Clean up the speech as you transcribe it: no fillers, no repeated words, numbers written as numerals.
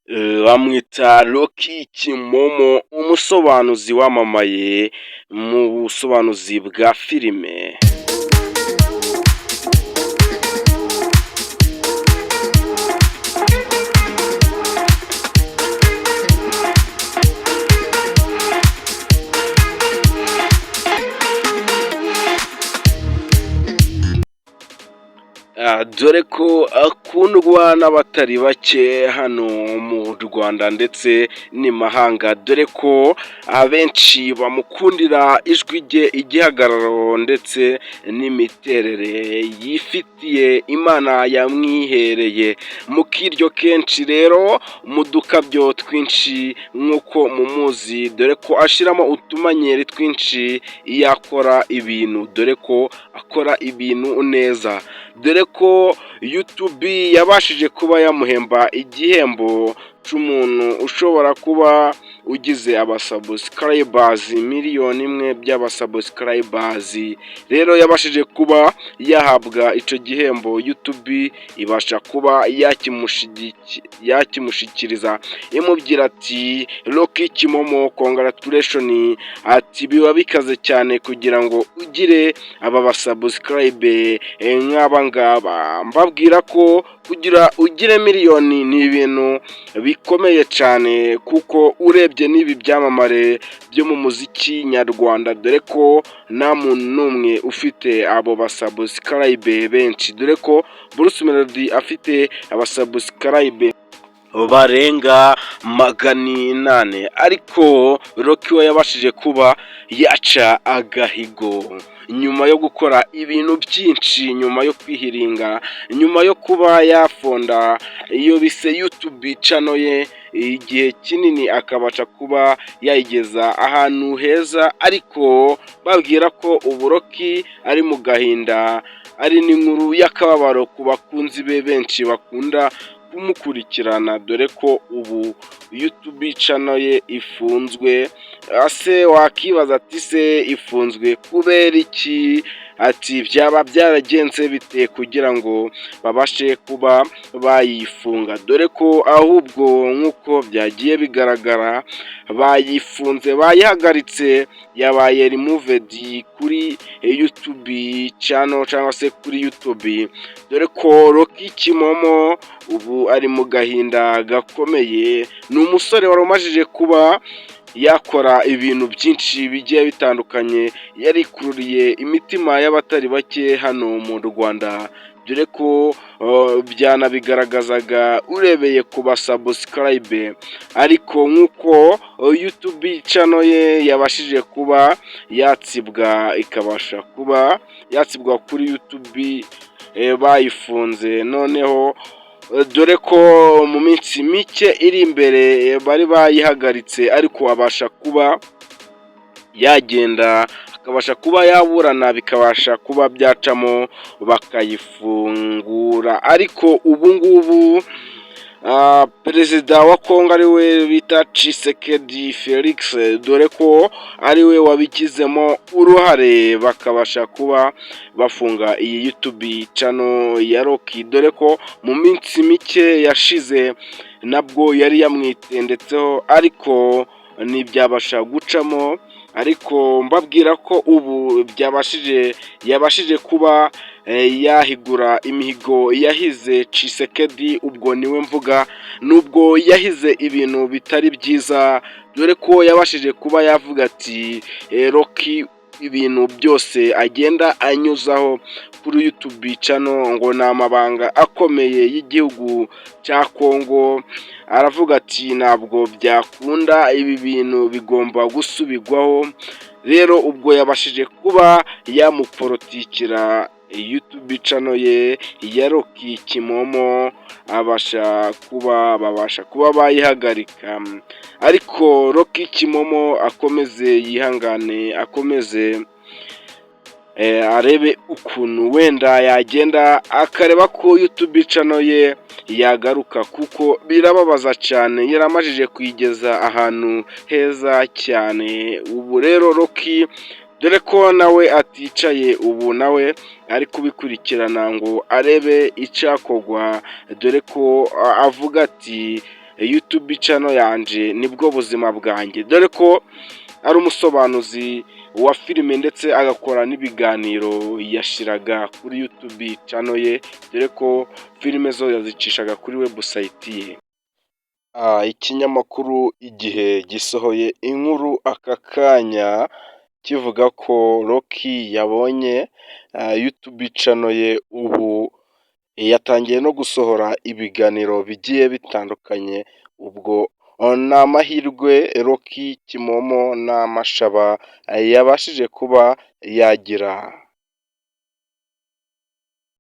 Bamwita Rocky Kimomo, umusobanuzi wamamaye mu busobanuzi bwa filime. Dore ko akundwa n'abatari bake hano mu Rwanda ndetse n'imahanga, dore ko abenshi bamukundira ijwi rye, igihagararo ndetse n'imiterere yifitiye Imana yamwihereye mu kiryo kenshi rero mu dukabyo twinshi nk'uko mumuzi, dore ko ashiramo utumanyeri twinshi iyo akora ibintu, dore ko akora ibintu neza, dore ko YouTube yabashije kuba yamuhemba igihembo c'umuntu ushobora kuba ugize abasubscribers miliyoni imwe by'abasubscribers. Rero yabashije kuba yahabwa ico gihembo, YouTube ibasha kuba yakimushikiriza imubwira ati Rocky Kimomo congratulation, ati biba bikaze cyane kugira ngo ugire aba basubscribe nk'aba ngaba. Mbabwira ko kugira ugire miliyoni ni ibintu bikomeye cyane, kuko urebye n'ibi byamamare byo mu muziki nyarwanda, dore ko nta muntu n'umwe ufite abo basubscribe benshi, dore ko Bruce Melody afite abasubscribe barenga 800, ariko Rocky we yabashije kuba yaca agahigo nyuma yo gukora ibintu byinshi, nyuma yo kwihiringa, nyuma yo kuba yafonda iyo bise YouTube channel ye igihe kinini, akabasha kuba yayigeza ahantu heza, ariko babwira ko ubu Rocky ari mu gahinda, ari n'inkuru y'akababaro ku bakunzi be benshi bakunda kumukurikirana, dore ko ubu YouTube channel ye ifunzwe. Ase wakibaza ati se ifunzwe kubera iki? Ati byaba byaragenze bite kugira ngo babashe kuba bayifunga, dore ko ahubwo nk'uko byagiye bigaragara bayifunze, bayihagaritse, yabaye removed kuri YouTube channel cyangwa se kuri YouTube, dore ko Rocky Kimomo ubu ari mu gahinda gakomeye. Ni umusore wari umajije kuba yakora ibintu byinshi bigiye bitandukanye, yarikururiye imitima y'abatari bake hano mu Rwanda, dore ko byanabigaragazaga urebeye ku basubscribe, ariko nk'uko YouTube channel ye yabashije kuba yatsibwa, ikabasha kuba yatsibwa kuri YouTube bayifunze, noneho dore ko mu minsi mike iri imbere bari bayihagaritse, ariko abasha kuba yagenda, akabasha kuba yaburana, bikabasha kuba byacamo bakayifungura. Ariko ubu ngubu perezida wa Kongo ari we bita Tshisekedi Felix, dore ko ari we wabigizemo uruhare, bakabasha kuba bafunga iyi YouTube channel ya Rocky, dore ko mu minsi mike yashize nabwo yari yamwitendetseho, ariko ntibyabasha gucamo. Ariko mbabwira ko ubu yabashije kuba yahigura imihigo yahize Tshisekedi, ubwo niwe mvuga, nubwo yahize ibintu bitari byiza, dore ko yabashije kuba yavuga ati Rocky ibintu byose agenda anyuzaho kuri YouTube channel ngo ni amabanga akomeye y'igihugu cya Kongo. Aravuga ati ntabwo byakunda, ibi bintu bigomba gusubigwaho. Rero ubwo yabashije kuba yamupolitikira YouTube channel ye ya Rocky Kimomo, babasha kuba bayihagarika, ariko Rocky Kimomo akomeze yihangane, akomeze arebe ukuntu wenda yagenda akareba ko YouTube channel ye yagaruka, kuko birababaza cyane, yaramajije kuyigeza ahantu heza cyane. Ubu rero Rocky dore ko nawe aticaye, ubu nawe ari kubikurikirana ngo arebe icyakogwa, dore ko avuga ati YouTube channel yanje nibwo buzima bwanjye, dore ko ari umusobanuzi wa filime ndetse agakora n'ibiganiro yashiraga kuri YouTube channel ye, dore ko filime zo yazicishaga kuri website ye. Ikinyamakuru Igihe gisohoye inkuru aka kanya kivuga ko Rocky yabonye YouTube channel ye, ubu yatangiye no gusohora ibiganiro bigiye bitandukanye. Ubwo ni amahirwe Rocky Kimomo n'Amashaba yabashije kuba yagira.